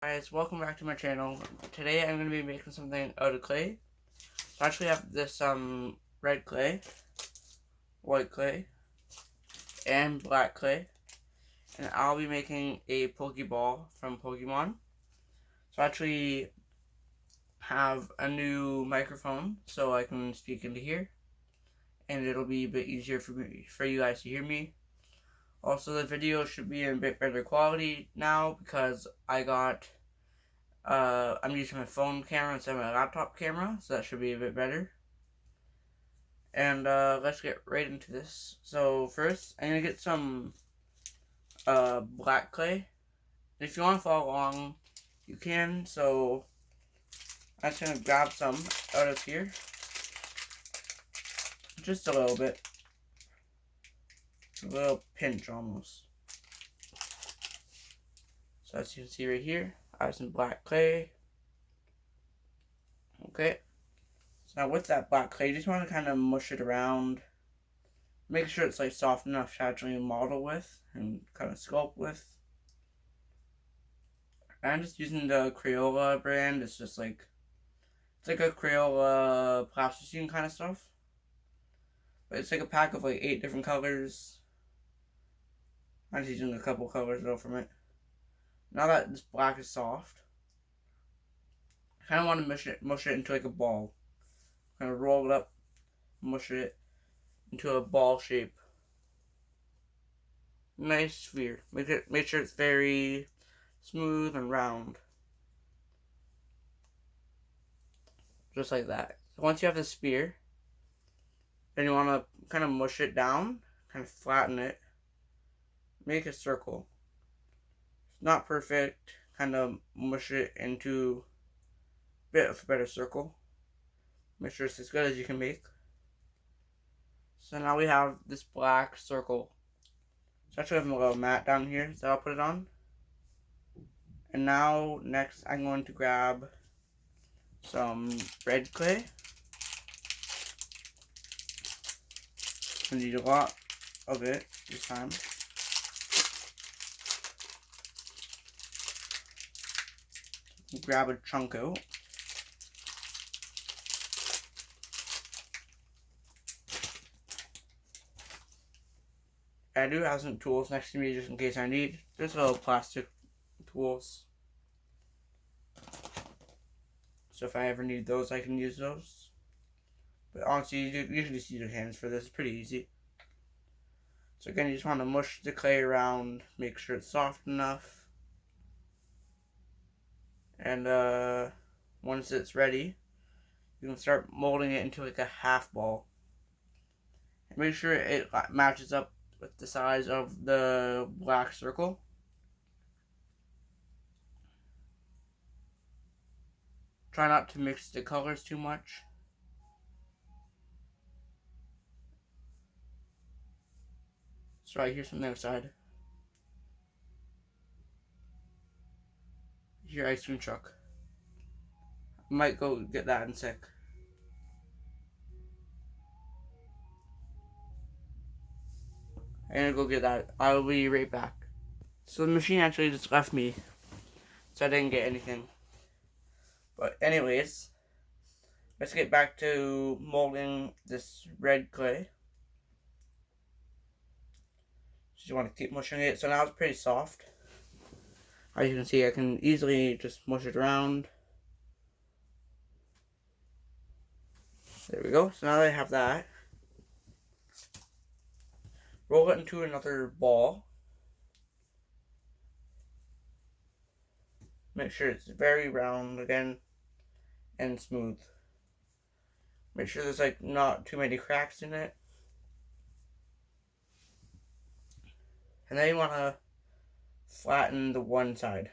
Guys, welcome back to my channel. Today I'm going to be making something out of clay. So I actually have this red clay, white clay, and black clay. And I'll be making a pokeball from Pokemon. So I actually have a new microphone so I can speak into here. And it'll be a bit easier for you guys to hear me. Also, the video should be in a bit better quality now because I'm using my phone camera instead of my laptop camera, so that should be a bit better. And let's get right into this. So first, I'm gonna get some black clay. If you want to follow along, you can. So I'm just gonna grab some out of here, just a little bit, a little pinch almost. So as you can see right here, I have some black clay. Okay. So now with that black clay, you just want to kind of mush it around. Make sure it's like soft enough to actually model with and kind of sculpt with. I'm just using the Crayola brand. It's just like, it's like a Crayola plasticine kind of stuff. But it's like a pack of like 8 different colors. I'm just using a couple colors though from it. Now that this black is soft, I kind of want to mush it into like a ball. Kind of roll it up, mush it into a ball shape. Nice sphere. Make sure it's very smooth and round. Just like that. So once you have the sphere, then you want to kind of mush it down, kind of flatten it, make a circle. It's not perfect, kind of mush it into a bit of a better circle. Make sure it's as good as you can make. So now we have this black circle. So I actually have a little mat down here, so I'll put it on. And now, next, I'm going to grab some red clay. I need a lot of it this time. Grab a chunk out. I do have some tools next to me just in case I need. There's little plastic tools. So if I ever need those, I can use those. But honestly, you can just use your hands for this. It's pretty easy. So again, you just want to mush the clay around, make sure it's soft enough. And once it's ready, you can start molding it into like a half ball. And make sure it matches up with the size of the black circle. Try not to mix the colors too much. So right here's from the other side. Your ice cream truck. I might go get that in a sec. I'm gonna go get that. I'll be right back. So the machine actually just left me, so I didn't get anything. But anyways, let's get back to molding this red clay. Just want to keep mushing it. So now it's pretty soft. As you can see, I can easily just mush it around. There we go. So now that I have that, roll it into another ball. Make sure it's very round again and smooth. Make sure there's like not too many cracks in it. And then you want to flatten the one side.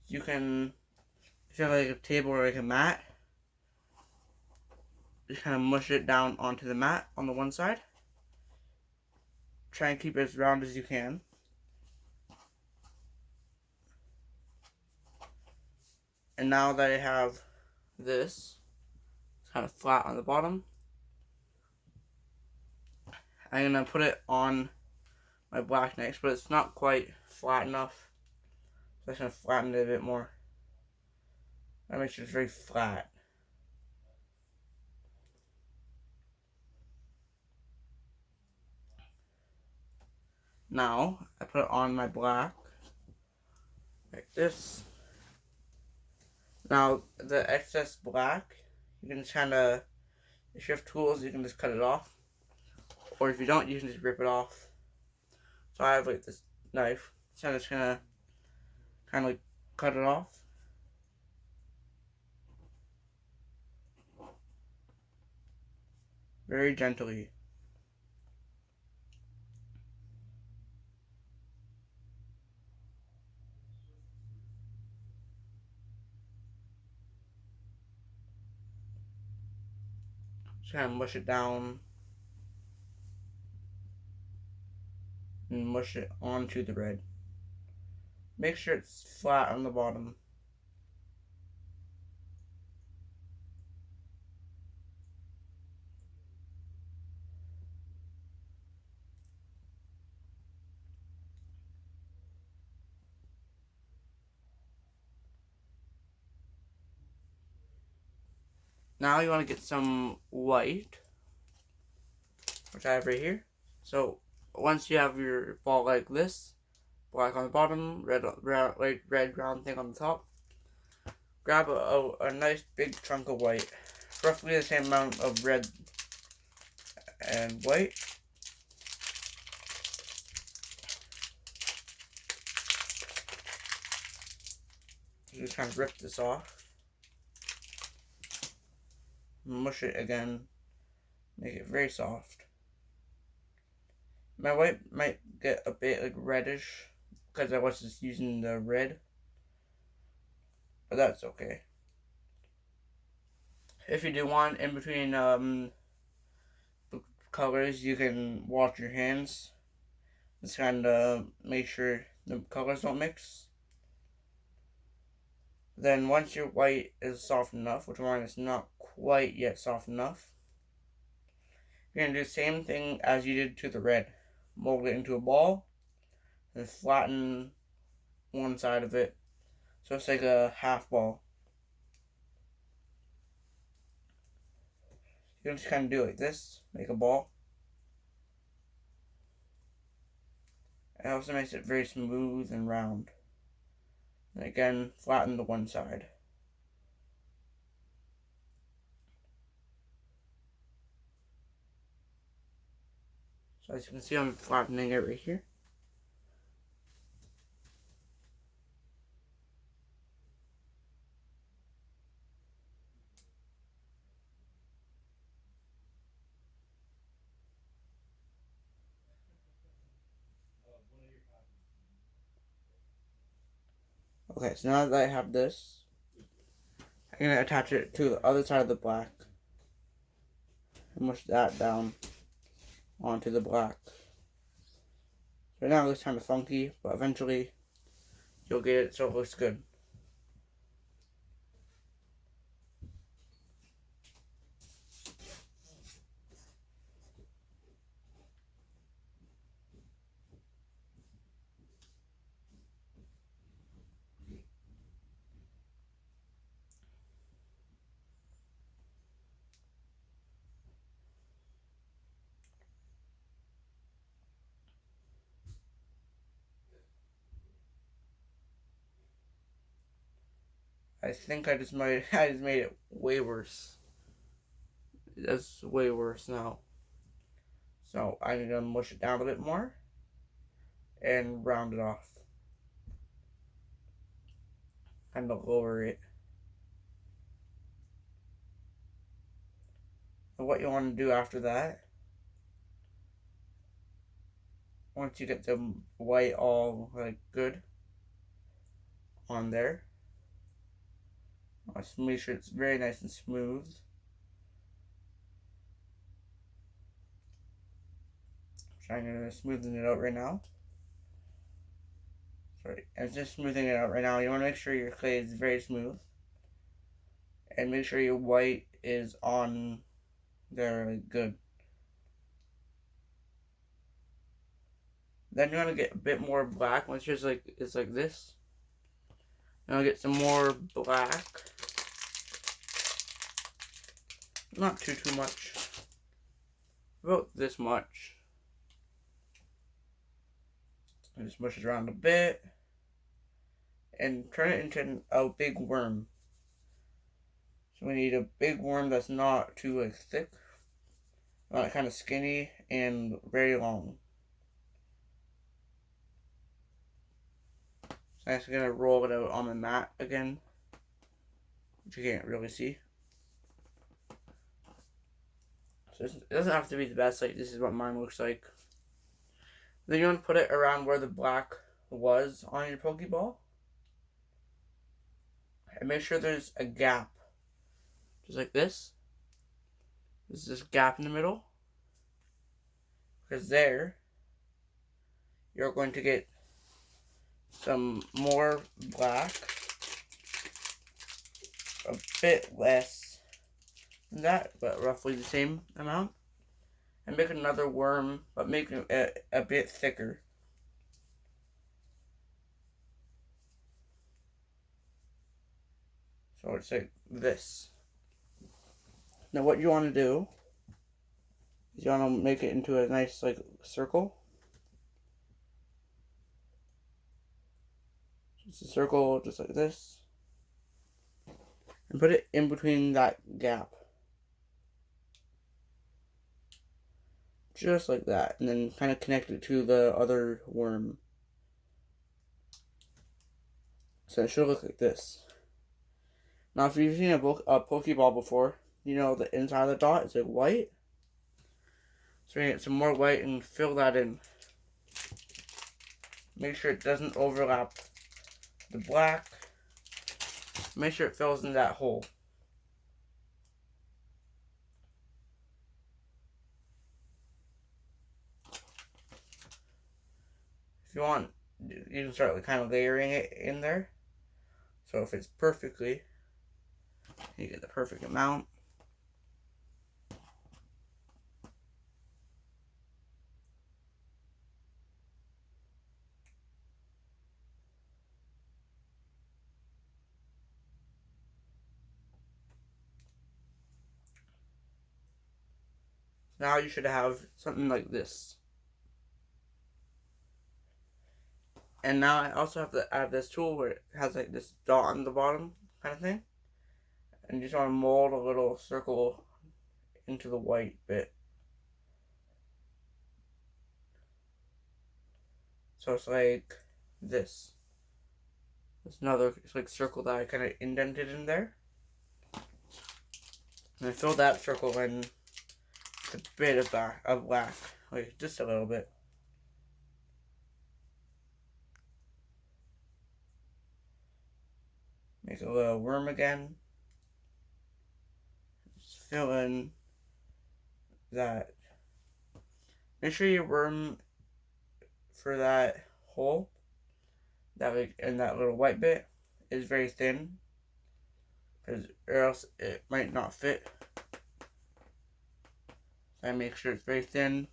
You can, if you have like a table or like a mat, just kind of mush it down onto the mat on the one side. Try and keep it as round as you can. And now that I have this, it's kind of flat on the bottom, I'm going to put it on my black next, but it's not quite flat enough. So I'm just gonna flatten it a bit more. That makes it very flat. Now I put it on my black like this. Now the excess black, you can just kind of, if you have tools, you can just cut it off, or if you don't, you can just rip it off. So I have like this knife, so I'm just gonna kind of like cut it off. Very gently. Just kind of mush it down and mush it onto the red. Make sure it's flat on the bottom. Now you want to get some white, which I have right here. So once you have your ball like this, black on the bottom, red ground thing on the top, grab a nice big chunk of white, roughly the same amount of red and white. You just kind of rip this off. Mush it again. Make it very soft. My white might get a bit like reddish because I was just using the red, but that's okay. If you do want in between colors, you can wash your hands. Just kind of make sure the colors don't mix. Then once your white is soft enough, which mine is not quite yet soft enough, you're going to do the same thing as you did to the red. Mold it into a ball and flatten one side of it so it's like a half ball. You can just kind of do it like this, make a ball. It also makes it very smooth and round. And again, flatten the one side. So as you can see, I'm flattening it right here. Okay, so now that I have this, I'm going to attach it to the other side of the black and mush that down onto the black. Right now it looks kind of funky, but eventually you'll get it so it looks good. I think I just made it way worse. That's way worse now. So I'm gonna mush it down a bit more and round it off. Kind of lower it. And what you want to do after that, once you get the white all like good on there, let's make sure it's very nice and smooth. I'm gonna smoothen it out right now. Sorry, I'm just smoothing it out right now. You want to make sure your clay is very smooth, and make sure your white is on there good. Then you want to get a bit more black once it's like this. And I'll get some more black. Not too much. About this much. And just mush it around a bit. And turn it into a big worm. So we need a big worm that's not too like thick. Not kind of skinny and very long. So I'm just going to roll it out on the mat again. Which you can't really see. So it doesn't have to be the best, like this is what mine looks like. Then you want to put it around where the black was on your pokeball. And make sure there's a gap. Just like this. There's this gap in the middle. Because there, you're going to get some more black. A bit less than that, but roughly the same amount. And make another worm, but make it a bit thicker. So it's like this. Now what you want to do is you want to make it into a nice like circle. Just a circle just like this. And put it in between that gap. Just like that. And then kind of connect it to the other worm. So it should look like this. Now if you've seen a Pokeball before, you know the inside of the dot is like white. So we get some more white and fill that in. Make sure it doesn't overlap the black. Make sure it fills in that hole. If you want, you can start like kind of layering it in there. So if it's perfectly, you get the perfect amount. Now you should have something like this. And now I also have to add this tool where it has like this dot on the bottom kind of thing. And you just want to mold a little circle into the white bit. So it's like this. There's another like circle that I kind of indented in there. And I fill that circle in a bit of black, like just a little bit. Make a little worm again. Just fill in that. Make sure your worm for that hole, that like in that little white bit, is very thin, or else it might not fit. I make sure it's very thin.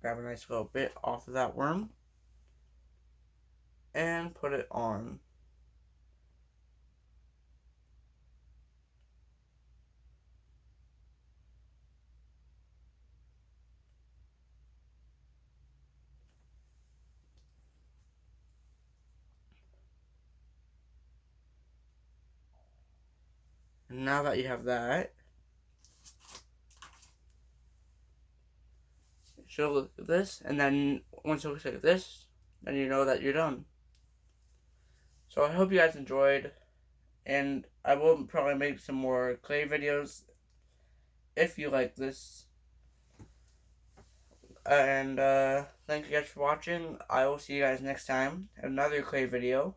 Grab a nice little bit off of that worm and put it on. And now that you have that, it should look like this, and then once it looks like this, then you know that you're done. So I hope you guys enjoyed, and I will probably make some more clay videos if you like this. And thank you guys for watching. I will see you guys next time in another clay video.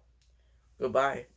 Goodbye.